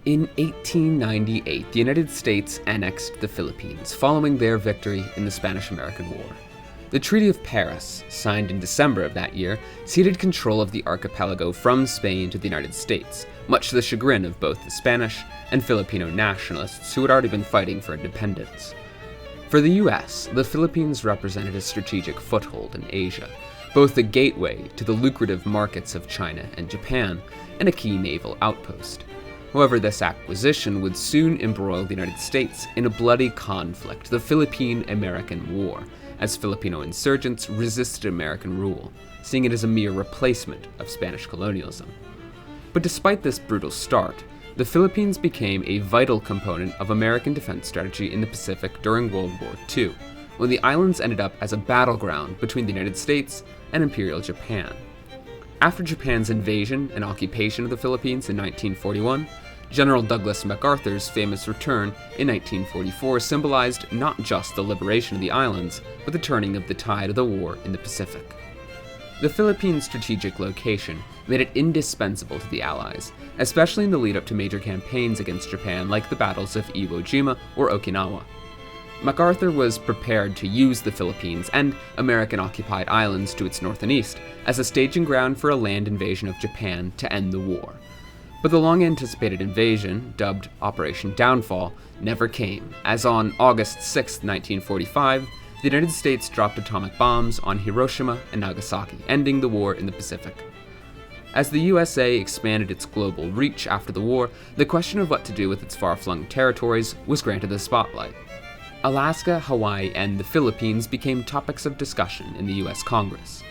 In 1898, the United States annexed the Philippines following their victory in the Spanish-American War. The Treaty of Paris, signed in December of that year, ceded control of the archipelago from Spain to the United States, much to the chagrin of both the Spanish and Filipino nationalists who had already been fighting for independence. For the US, the Philippines represented a strategic foothold in Asia, both a gateway to the lucrative markets of China and Japan, and a key naval outpost. However, this acquisition would soon embroil the United States in a bloody conflict, the Philippine-American War, as Filipino insurgents resisted American rule, seeing it as a mere replacement of Spanish colonialism. But despite this brutal start, the Philippines became a vital component of American defense strategy in the Pacific during World War II, when the islands ended up as a battleground between the United States and Imperial Japan. After Japan's invasion and occupation of the Philippines in 1941, General Douglas MacArthur's famous return in 1944 symbolized not just the liberation of the islands, but the turning of the tide of the war in the Pacific. The Philippines' strategic location made it indispensable to the Allies, especially in the lead-up to major campaigns against Japan like the battles of Iwo Jima or Okinawa. MacArthur was prepared to use the Philippines and American-occupied islands to its north and east as a staging ground for a land invasion of Japan to end the war. But the long-anticipated invasion, dubbed Operation Downfall, never came, as on August 6, 1945, the United States dropped atomic bombs on Hiroshima and Nagasaki, ending the war in the Pacific. As the USA expanded its global reach after the war, the question of what to do with its far-flung territories was granted the spotlight. Alaska, Hawaii, and the Philippines became topics of discussion in the US Congress.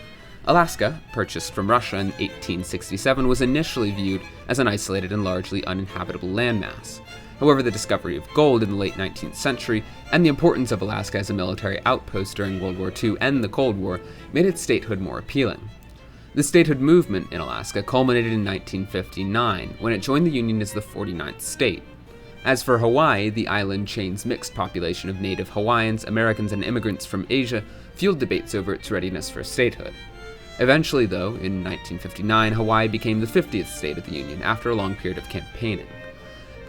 Alaska, purchased from Russia in 1867, was initially viewed as an isolated and largely uninhabitable landmass. However, the discovery of gold in the late 19th century and the importance of Alaska as a military outpost during World War II and the Cold War made its statehood more appealing. The statehood movement in Alaska culminated in 1959, when it joined the Union as the 49th state. As for Hawaii, the island chain's mixed population of native Hawaiians, Americans, and immigrants from Asia fueled debates over its readiness for statehood. Eventually, though, in 1959, Hawaii became the 50th state of the Union after a long period of campaigning.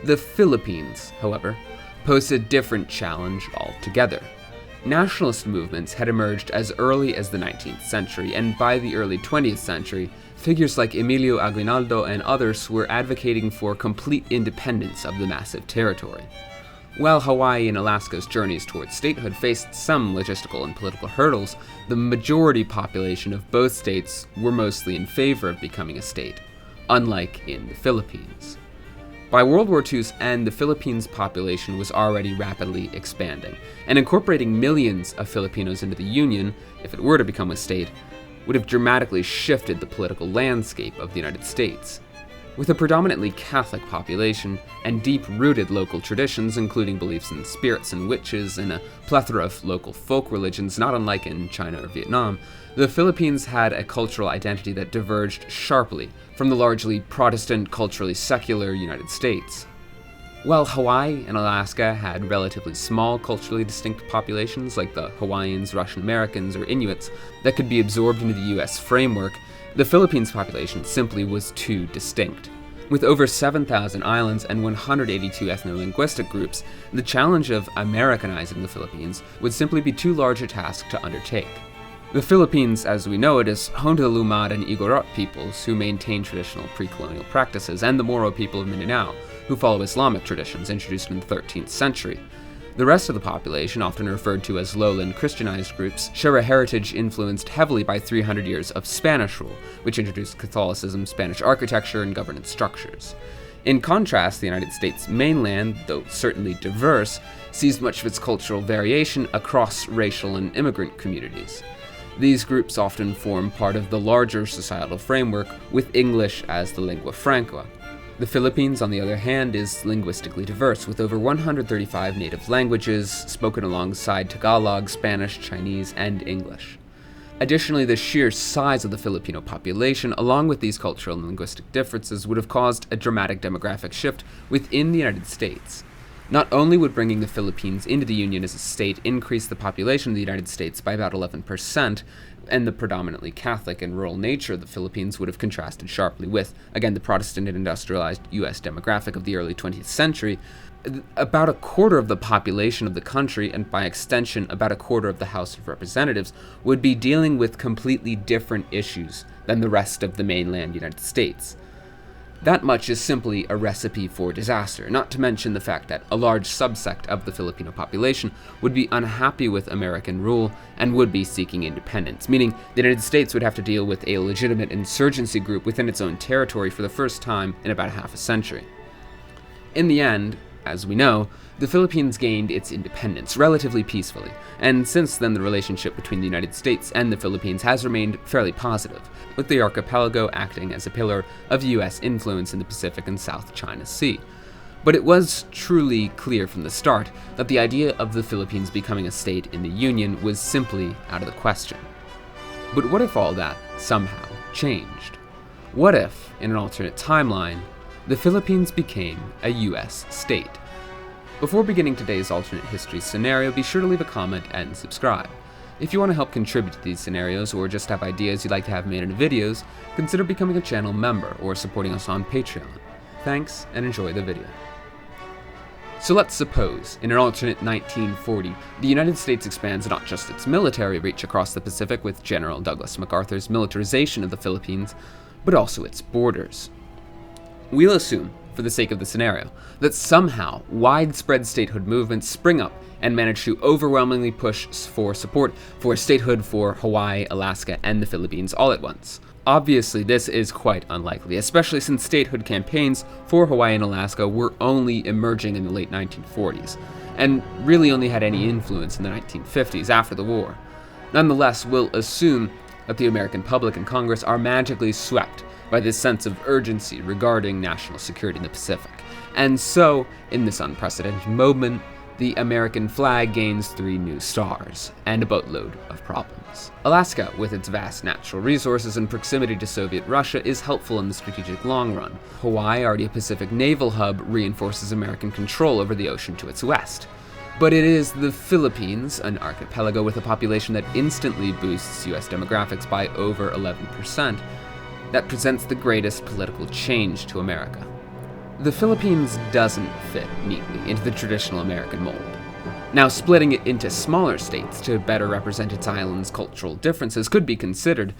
The Philippines, however, posed a different challenge altogether. Nationalist movements had emerged as early as the 19th century, and by the early 20th century, figures like Emilio Aguinaldo and others were advocating for complete independence of the massive territory. While Hawaii and Alaska's journeys towards statehood faced some logistical and political hurdles, the majority population of both states were mostly in favor of becoming a state, unlike in the Philippines. By World War II's end, the Philippines' population was already rapidly expanding, and incorporating millions of Filipinos into the Union, if it were to become a state, would have dramatically shifted the political landscape of the United States. With a predominantly Catholic population and deep-rooted local traditions, including beliefs in spirits and witches and a plethora of local folk religions not unlike in China or Vietnam, the Philippines had a cultural identity that diverged sharply from the largely Protestant, culturally secular United States. While Hawaii and Alaska had relatively small culturally distinct populations like the Hawaiians, Russian Americans, or Inuits that could be absorbed into the US framework, the Philippines' population simply was too distinct. With over 7,000 islands and 182 ethno-linguistic groups, the challenge of Americanizing the Philippines would simply be too large a task to undertake. The Philippines, as we know it, is home to the Lumad and Igorot peoples, who maintain traditional pre-colonial practices, and the Moro people of Mindanao, who follow Islamic traditions introduced in the 13th century. The rest of the population, often referred to as lowland Christianized groups, share a heritage influenced heavily by 300 years of Spanish rule, which introduced Catholicism, Spanish architecture, and governance structures. In contrast, the United States mainland, though certainly diverse, sees much of its cultural variation across racial and immigrant communities. These groups often form part of the larger societal framework, with English as the lingua franca. The Philippines, on the other hand, is linguistically diverse, with over 135 native languages spoken alongside Tagalog, Spanish, Chinese, and English. Additionally, the sheer size of the Filipino population, along with these cultural and linguistic differences, would have caused a dramatic demographic shift within the United States. Not only would bringing the Philippines into the Union as a state increase the population of the United States by about 11%, and the predominantly Catholic and rural nature of the Philippines would have contrasted sharply with, again, the Protestant and industrialized U.S. demographic of the early 20th century, about a quarter of the population of the country, and by extension, about a quarter of the House of Representatives, would be dealing with completely different issues than the rest of the mainland United States. That much is simply a recipe for disaster, not to mention the fact that a large subsect of the Filipino population would be unhappy with American rule and would be seeking independence, meaning the United States would have to deal with a legitimate insurgency group within its own territory for the first time in about half a century. In the end, as we know, the Philippines gained its independence relatively peacefully, and since then the relationship between the United States and the Philippines has remained fairly positive, with the archipelago acting as a pillar of U.S. influence in the Pacific and South China Sea. But it was truly clear from the start that the idea of the Philippines becoming a state in the Union was simply out of the question. But what if all that somehow changed? What if, in an alternate timeline, the Philippines became a U.S. state? Before beginning today's alternate history scenario, be sure to leave a comment and subscribe. If you want to help contribute to these scenarios or just have ideas you'd like to have made into videos, consider becoming a channel member or supporting us on Patreon. Thanks, and enjoy the video. So let's suppose, in an alternate 1940, the United States expands not just its military reach across the Pacific with General Douglas MacArthur's militarization of the Philippines, but also its borders. We'll assume, for the sake of the scenario, that somehow widespread statehood movements spring up and manage to overwhelmingly push for support for statehood for Hawaii, Alaska, and the Philippines all at once. Obviously, this is quite unlikely, especially since statehood campaigns for Hawaii and Alaska were only emerging in the late 1940s, and really only had any influence in the 1950s after the war. Nonetheless, we'll assume that the American public and Congress are magically swept by this sense of urgency regarding national security in the Pacific. And so, in this unprecedented moment, the American flag gains 3 new stars, and a boatload of problems. Alaska, with its vast natural resources and proximity to Soviet Russia, is helpful in the strategic long run. Hawaii, already a Pacific naval hub, reinforces American control over the ocean to its west. But it is the Philippines, an archipelago with a population that instantly boosts US demographics by over 11%, that presents the greatest political change to America. The Philippines doesn't fit neatly into the traditional American mold. Now, splitting it into smaller states to better represent its island's cultural differences could be considered,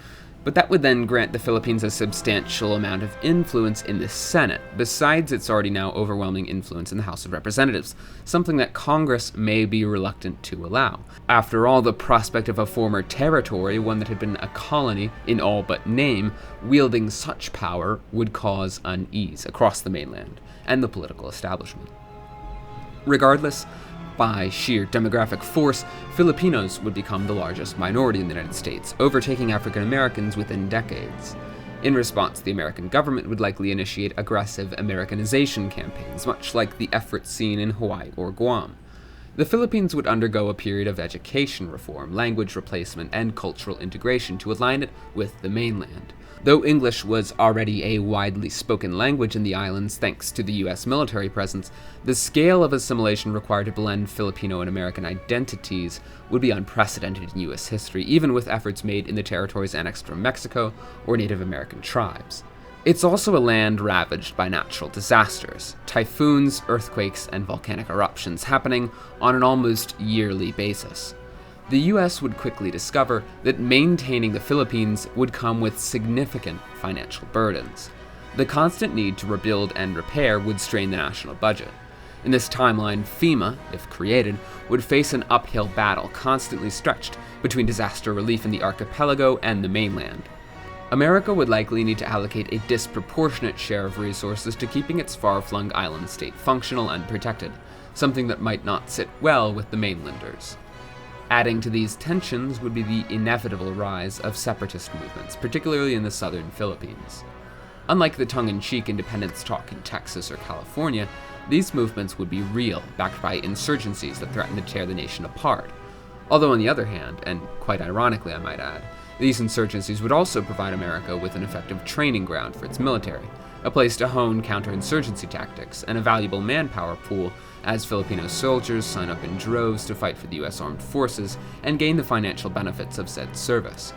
but that would then grant the Philippines a substantial amount of influence in the Senate, besides its already now overwhelming influence in the House of Representatives, something that Congress may be reluctant to allow. After all, the prospect of a former territory, one that had been a colony in all but name, wielding such power would cause unease across the mainland and the political establishment. Regardless, by sheer demographic force, Filipinos would become the largest minority in the United States, overtaking African Americans within decades. In response, the American government would likely initiate aggressive Americanization campaigns, much like the efforts seen in Hawaii or Guam. The Philippines would undergo a period of education reform, language replacement, and cultural integration to align it with the mainland. Though English was already a widely spoken language in the islands thanks to the US military presence, the scale of assimilation required to blend Filipino and American identities would be unprecedented in US history, even with efforts made in the territories annexed from Mexico or Native American tribes. It's also a land ravaged by natural disasters, typhoons, earthquakes, and volcanic eruptions happening on an almost yearly basis. The US would quickly discover that maintaining the Philippines would come with significant financial burdens. The constant need to rebuild and repair would strain the national budget. In this timeline, FEMA, if created, would face an uphill battle constantly stretched between disaster relief in the archipelago and the mainland. America would likely need to allocate a disproportionate share of resources to keeping its far-flung island state functional and protected, something that might not sit well with the mainlanders. Adding to these tensions would be the inevitable rise of separatist movements, particularly in the southern Philippines. Unlike the tongue-in-cheek independence talk in Texas or California, these movements would be real, backed by insurgencies that threaten to tear the nation apart. Although on the other hand, and quite ironically I might add, these insurgencies would also provide America with an effective training ground for its military, a place to hone counterinsurgency tactics, and a valuable manpower pool as Filipino soldiers sign up in droves to fight for the US Armed Forces and gain the financial benefits of said service.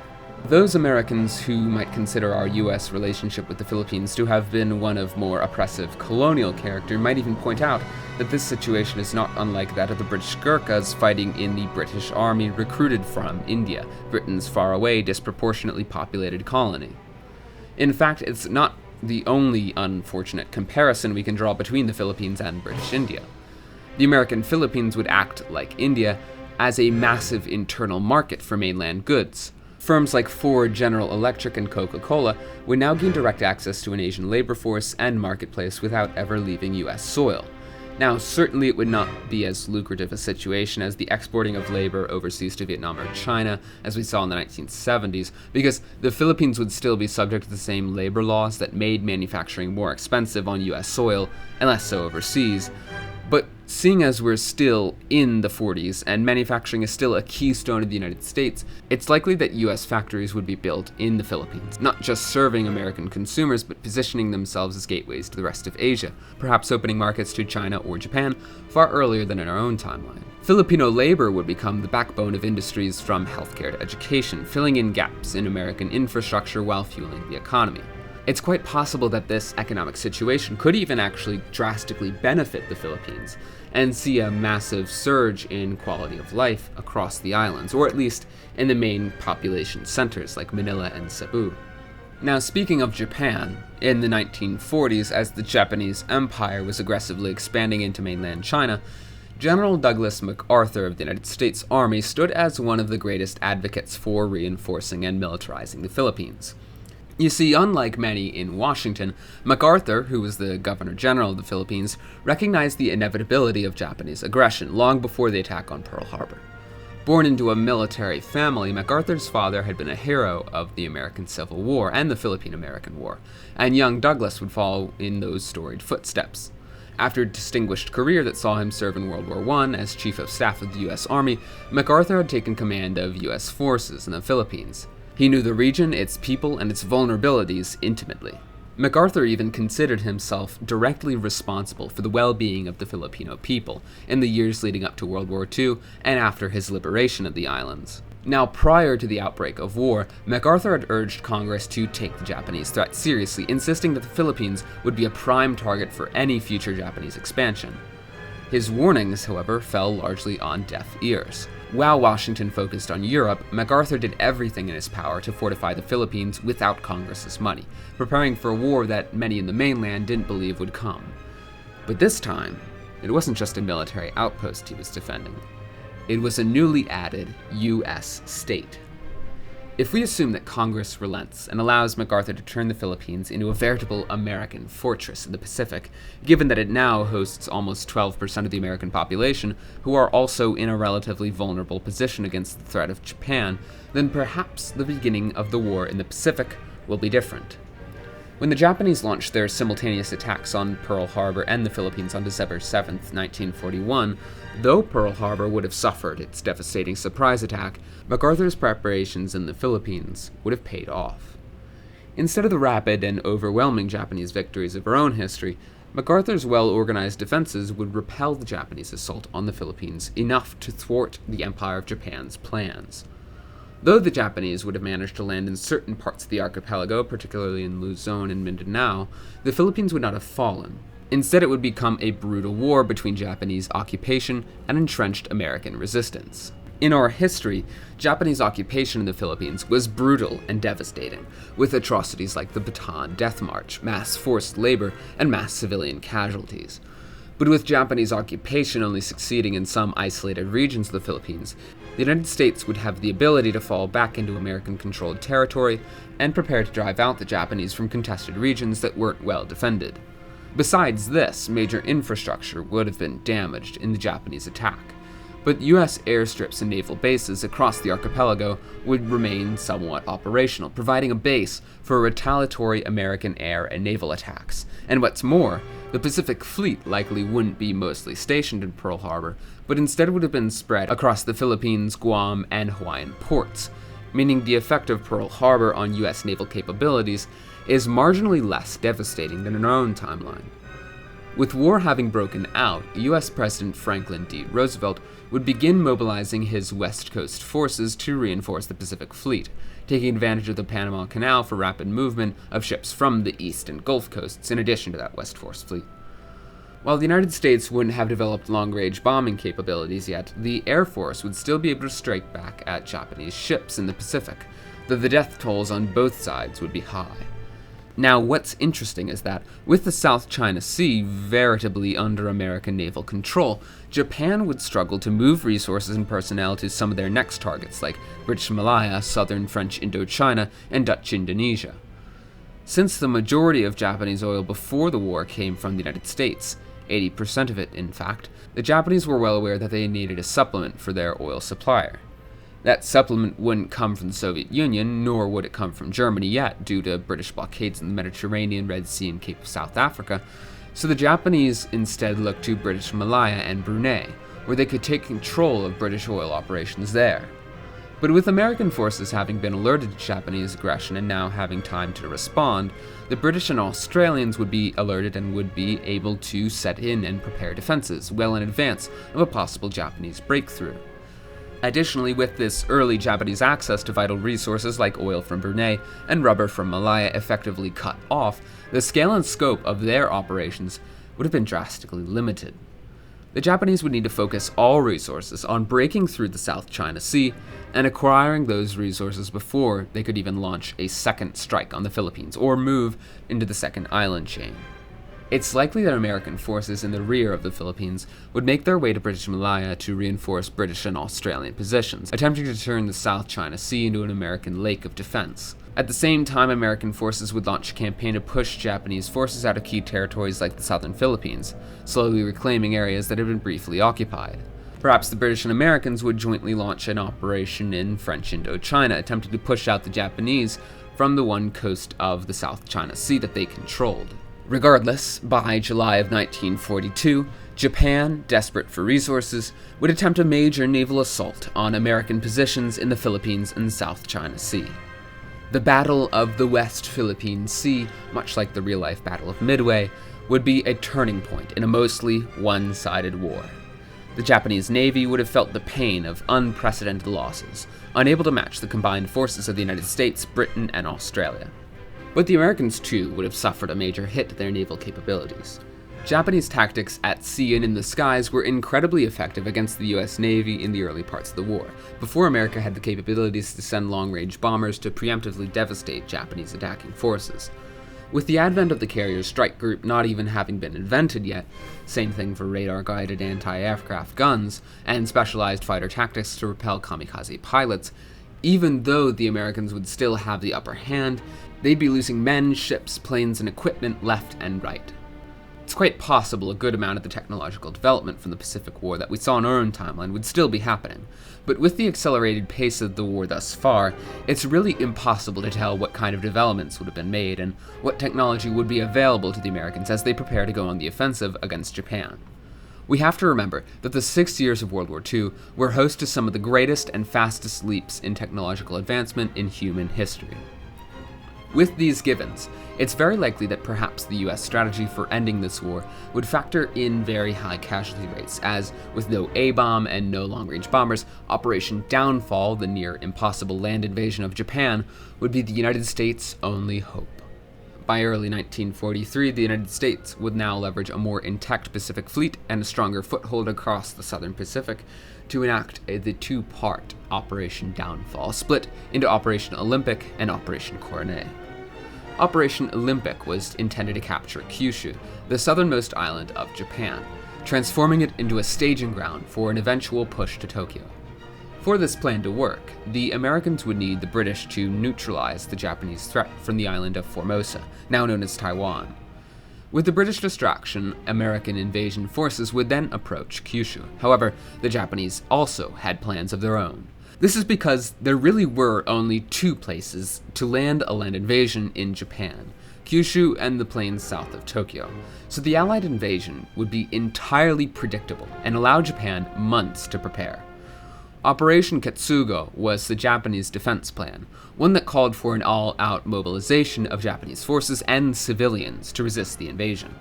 Those Americans who might consider our US relationship with the Philippines to have been one of more oppressive colonial character might even point out that this situation is not unlike that of the British Gurkhas fighting in the British Army recruited from India, Britain's faraway, disproportionately populated colony. In fact, it's not the only unfortunate comparison we can draw between the Philippines and British India. The American Philippines would act, like India, as a massive internal market for mainland goods. Firms like Ford, General Electric, and Coca-Cola would now gain direct access to an Asian labor force and marketplace without ever leaving US soil. Now, certainly it would not be as lucrative a situation as the exporting of labor overseas to Vietnam or China, as we saw in the 1970s, because the Philippines would still be subject to the same labor laws that made manufacturing more expensive on US soil and less so overseas. But seeing as we're still in the 40s and manufacturing is still a keystone of the United States, it's likely that US factories would be built in the Philippines, not just serving American consumers, but positioning themselves as gateways to the rest of Asia, perhaps opening markets to China or Japan far earlier than in our own timeline. Filipino labor would become the backbone of industries from healthcare to education, filling in gaps in American infrastructure while fueling the economy. It's quite possible that this economic situation could even actually drastically benefit the Philippines and see a massive surge in quality of life across the islands, or at least in the main population centers like Manila and Cebu. Now, speaking of Japan, in the 1940s, as the Japanese Empire was aggressively expanding into mainland China, General Douglas MacArthur of the United States Army stood as one of the greatest advocates for reinforcing and militarizing the Philippines. You see, unlike many in Washington, MacArthur, who was the Governor General of the Philippines, recognized the inevitability of Japanese aggression long before the attack on Pearl Harbor. Born into a military family, MacArthur's father had been a hero of the American Civil War and the Philippine-American War, and young Douglas would follow in those storied footsteps. After a distinguished career that saw him serve in World War I as Chief of Staff of the U.S. Army, MacArthur had taken command of U.S. forces in the Philippines. He knew the region, its people, and its vulnerabilities intimately. MacArthur even considered himself directly responsible for the well-being of the Filipino people in the years leading up to World War II and after his liberation of the islands. Now, prior to the outbreak of war, MacArthur had urged Congress to take the Japanese threat seriously, insisting that the Philippines would be a prime target for any future Japanese expansion. His warnings, however, fell largely on deaf ears. While Washington focused on Europe, MacArthur did everything in his power to fortify the Philippines without Congress's money, preparing for a war that many in the mainland didn't believe would come. But this time, it wasn't just a military outpost he was defending. It was a newly added U.S. state. If we assume that Congress relents and allows MacArthur to turn the Philippines into a veritable American fortress in the Pacific, given that it now hosts almost 12% of the American population, who are also in a relatively vulnerable position against the threat of Japan, then perhaps the beginning of the war in the Pacific will be different. When the Japanese launched their simultaneous attacks on Pearl Harbor and the Philippines on December 7, 1941, though Pearl Harbor would have suffered its devastating surprise attack, MacArthur's preparations in the Philippines would have paid off. Instead of the rapid and overwhelming Japanese victories of our own history, MacArthur's well-organized defenses would repel the Japanese assault on the Philippines enough to thwart the Empire of Japan's plans. Though the Japanese would have managed to land in certain parts of the archipelago, particularly in Luzon and Mindanao, the Philippines would not have fallen. Instead, it would become a brutal war between Japanese occupation and entrenched American resistance. In our history, Japanese occupation in the Philippines was brutal and devastating, with atrocities like the Bataan Death March, mass forced labor, and mass civilian casualties. But with Japanese occupation only succeeding in some isolated regions of the Philippines, the United States would have the ability to fall back into American-controlled territory and prepare to drive out the Japanese from contested regions that weren't well defended. Besides this, major infrastructure would have been damaged in the Japanese attack, but U.S. airstrips and naval bases across the archipelago would remain somewhat operational, providing a base for retaliatory American air and naval attacks. And what's more, the Pacific Fleet likely wouldn't be mostly stationed in Pearl Harbor, but instead would have been spread across the Philippines, Guam, and Hawaiian ports, meaning the effect of Pearl Harbor on U.S. naval capabilities is marginally less devastating than in our own timeline. With war having broken out, US President Franklin D. Roosevelt would begin mobilizing his West Coast forces to reinforce the Pacific Fleet, taking advantage of the Panama Canal for rapid movement of ships from the East and Gulf coasts in addition to that West Force fleet. While the United States wouldn't have developed long-range bombing capabilities yet, the Air Force would still be able to strike back at Japanese ships in the Pacific, though the death tolls on both sides would be high. Now, what's interesting is that, with the South China Sea veritably under American naval control, Japan would struggle to move resources and personnel to some of their next targets, like British Malaya, southern French Indochina, and Dutch Indonesia. Since the majority of Japanese oil before the war came from the United States, 80% of it, in fact, the Japanese were well aware that they needed a supplement for their oil supplier. That supplement wouldn't come from the Soviet Union, nor would it come from Germany yet, due to British blockades in the Mediterranean, Red Sea, and Cape of South Africa, so the Japanese instead looked to British Malaya and Brunei, where they could take control of British oil operations there. But with American forces having been alerted to Japanese aggression and now having time to respond, the British and Australians would be alerted and would be able to set in and prepare defenses well in advance of a possible Japanese breakthrough. Additionally, with this early Japanese access to vital resources like oil from Brunei and rubber from Malaya effectively cut off, the scale and scope of their operations would have been drastically limited. The Japanese would need to focus all resources on breaking through the South China Sea and acquiring those resources before they could even launch a second strike on the Philippines or move into the second island chain. It's likely that American forces in the rear of the Philippines would make their way to British Malaya to reinforce British and Australian positions, attempting to turn the South China Sea into an American lake of defense. At the same time, American forces would launch a campaign to push Japanese forces out of key territories like the southern Philippines, slowly reclaiming areas that had been briefly occupied. Perhaps the British and Americans would jointly launch an operation in French Indochina, attempting to push out the Japanese from the one coast of the South China Sea that they controlled. Regardless, by July of 1942, Japan, desperate for resources, would attempt a major naval assault on American positions in the Philippines and South China Sea. The Battle of the West Philippine Sea, much like the real-life Battle of Midway, would be a turning point in a mostly one-sided war. The Japanese Navy would have felt the pain of unprecedented losses, unable to match the combined forces of the United States, Britain, and Australia. But the Americans, too, would have suffered a major hit to their naval capabilities. Japanese tactics at sea and in the skies were incredibly effective against the US Navy in the early parts of the war, before America had the capabilities to send long-range bombers to preemptively devastate Japanese attacking forces. With the advent of the Carrier Strike Group not even having been invented yet, same thing for radar-guided anti-aircraft guns, and specialized fighter tactics to repel kamikaze pilots, even though the Americans would still have the upper hand, they'd be losing men, ships, planes, and equipment left and right. It's quite possible a good amount of the technological development from the Pacific War that we saw in our own timeline would still be happening, but with the accelerated pace of the war thus far, it's really impossible to tell what kind of developments would have been made and what technology would be available to the Americans as they prepare to go on the offensive against Japan. We have to remember that the 6 years of World War II were host to some of the greatest and fastest leaps in technological advancement in human history. With these givens, it's very likely that perhaps the US strategy for ending this war would factor in very high casualty rates, as with no A-bomb and no long-range bombers, Operation Downfall, the near impossible land invasion of Japan, would be the United States' only hope. By early 1943, the United States would now leverage a more intact Pacific Fleet and a stronger foothold across the southern Pacific to enact the two-part Operation Downfall, split into Operation Olympic and Operation Coronet. Operation Olympic was intended to capture Kyushu, the southernmost island of Japan, transforming it into a staging ground for an eventual push to Tokyo. For this plan to work, the Americans would need the British to neutralize the Japanese threat from the island of Formosa, now known as Taiwan. With the British distraction, American invasion forces would then approach Kyushu. However, the Japanese also had plans of their own. This is because there really were only two places to land a land invasion in Japan, Kyushu and the plains south of Tokyo, so the Allied invasion would be entirely predictable and allow Japan months to prepare. Operation Katsugo was the Japanese defense plan, one that called for an all-out mobilization of Japanese forces and civilians to resist the invasion.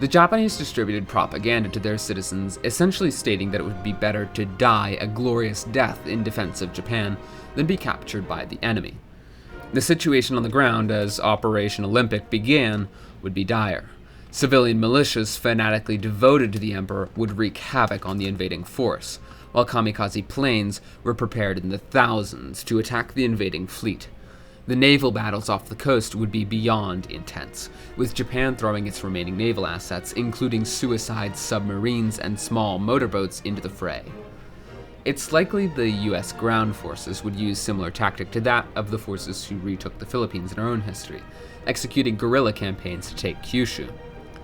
The Japanese distributed propaganda to their citizens, essentially stating that it would be better to die a glorious death in defense of Japan than be captured by the enemy. The situation on the ground as Operation Olympic began would be dire. Civilian militias fanatically devoted to the emperor would wreak havoc on the invading force, while kamikaze planes were prepared in the thousands to attack the invading fleet. The naval battles off the coast would be beyond intense, with Japan throwing its remaining naval assets, including suicide submarines and small motorboats, into the fray. It's likely the US ground forces would use similar tactic to that of the forces who retook the Philippines in our own history, executing guerrilla campaigns to take Kyushu.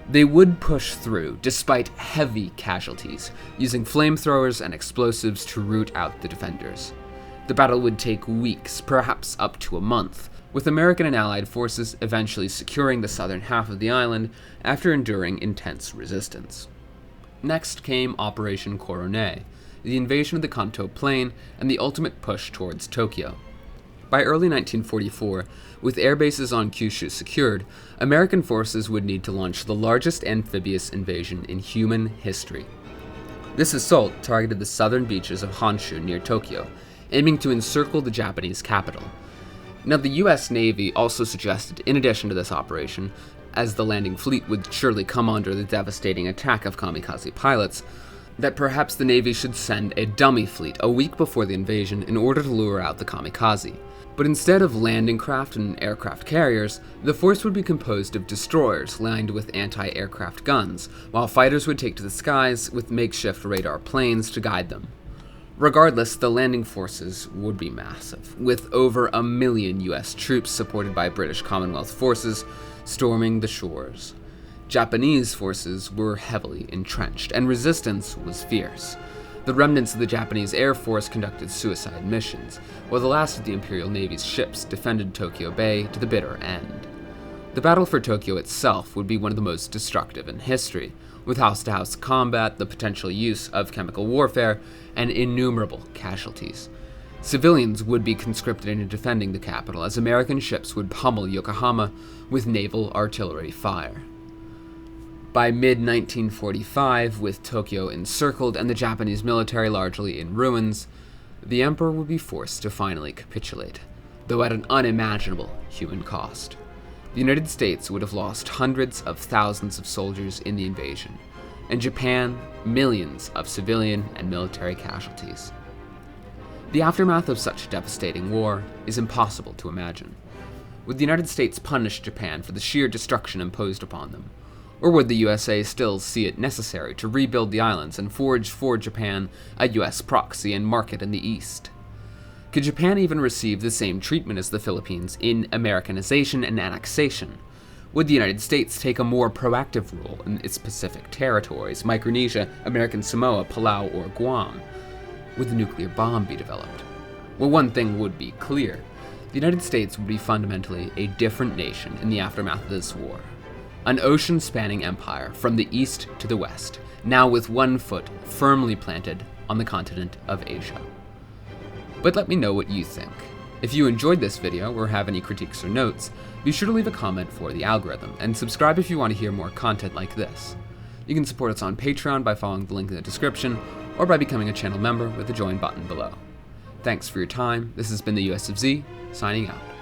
They would push through, despite heavy casualties, using flamethrowers and explosives to root out the defenders. The battle would take weeks, perhaps up to a month, with American and Allied forces eventually securing the southern half of the island after enduring intense resistance. Next came Operation Korone, the invasion of the Kanto Plain, and the ultimate push towards Tokyo. By early 1944, with air bases on Kyushu secured, American forces would need to launch the largest amphibious invasion in human history. This assault targeted the southern beaches of Honshu near Tokyo, aiming to encircle the Japanese capital. Now, the US Navy also suggested, in addition to this operation, as the landing fleet would surely come under the devastating attack of kamikaze pilots, that perhaps the Navy should send a dummy fleet a week before the invasion in order to lure out the kamikaze. But instead of landing craft and aircraft carriers, the force would be composed of destroyers lined with anti-aircraft guns, while fighters would take to the skies with makeshift radar planes to guide them. Regardless, the landing forces would be massive, with over 1 million US troops supported by British Commonwealth forces storming the shores. Japanese forces were heavily entrenched, and resistance was fierce. The remnants of the Japanese Air Force conducted suicide missions, while the last of the Imperial Navy's ships defended Tokyo Bay to the bitter end. The battle for Tokyo itself would be one of the most destructive in history, with house-to-house combat, the potential use of chemical warfare, and innumerable casualties. Civilians would be conscripted into defending the capital, as American ships would pummel Yokohama with naval artillery fire. By mid-1945, with Tokyo encircled and the Japanese military largely in ruins, the emperor would be forced to finally capitulate, though at an unimaginable human cost. The United States would have lost hundreds of thousands of soldiers in the invasion, and Japan millions of civilian and military casualties. The aftermath of such a devastating war is impossible to imagine. Would the United States punish Japan for the sheer destruction imposed upon them? Or would the USA still see it necessary to rebuild the islands and forge for Japan a US proxy and market in the East? Could Japan even receive the same treatment as the Philippines in Americanization and annexation? Would the United States take a more proactive role in its Pacific territories, Micronesia, American Samoa, Palau, or Guam? Would the nuclear bomb be developed? Well, one thing would be clear. The United States would be fundamentally a different nation in the aftermath of this war. An ocean-spanning empire from the east to the west, now with one foot firmly planted on the continent of Asia. But let me know what you think. If you enjoyed this video or have any critiques or notes, be sure to leave a comment for the algorithm, and subscribe if you want to hear more content like this. You can support us on Patreon by following the link in the description, or by becoming a channel member with the join button below. Thanks for your time. This has been the US of Z, signing out.